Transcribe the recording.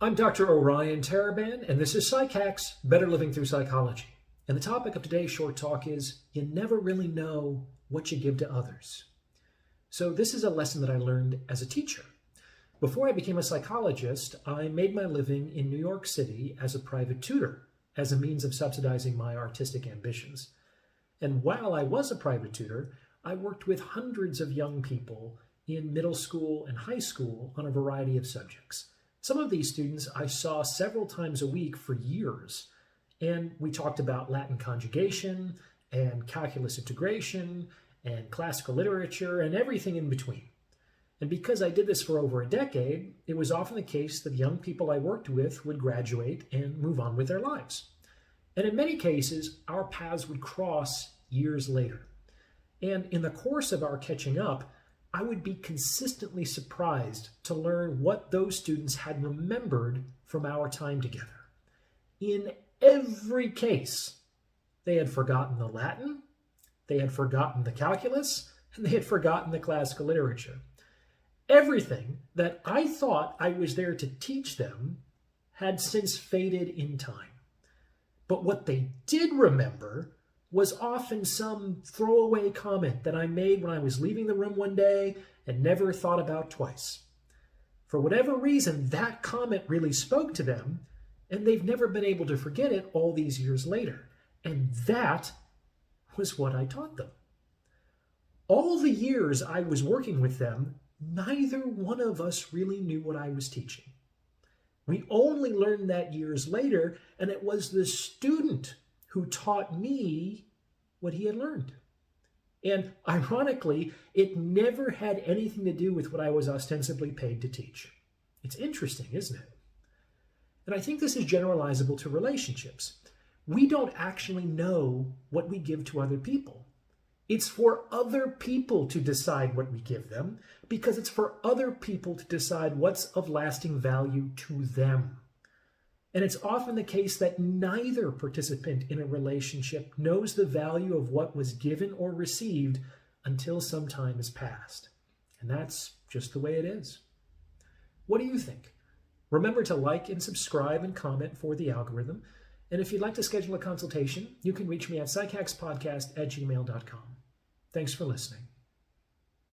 I'm Dr. Orion Taraban, and this is Psychacks, Better Living Through Psychology. And the topic of today's short talk is, you never really know what you give to others. So this is a lesson that I learned as a teacher. Before I became a psychologist, I made my living in New York City as a private tutor, as a means of subsidizing my artistic ambitions. And while I was a private tutor, I worked with hundreds of young people in middle school and high school on a variety of subjects. Some of these students I saw several times a week for years, and we talked about Latin conjugation and calculus integration and classical literature and everything in between. And because I did this for over a decade, it was often the case that young people I worked with would graduate and move on with their lives. And in many cases, our paths would cross years later. And in the course of our catching up, I would be consistently surprised to learn what those students had remembered from our time together. In every case, they had forgotten the Latin, they had forgotten the calculus, and they had forgotten the classical literature. Everything that I thought I was there to teach them had since faded in time. But what they did remember was often some throwaway comment that I made when I was leaving the room one day and never thought about twice. For whatever reason, that comment really spoke to them, and they've never been able to forget it all these years later. And that was what I taught them. All the years I was working with them, neither one of us really knew what I was teaching. We only learned that years later, and it was the student who taught me what he had learned. And ironically, it never had anything to do with what I was ostensibly paid to teach. It's interesting, isn't it? And I think this is generalizable to relationships. We don't actually know what we give to other people. It's for other people to decide what we give them, because it's for other people to decide what's of lasting value to them. And it's often the case that neither participant in a relationship knows the value of what was given or received until some time has passed. And that's just the way it is. What do you think? Remember to like and subscribe and comment for the algorithm. And if you'd like to schedule a consultation, you can reach me at psychackspodcast@gmail.com. Thanks for listening.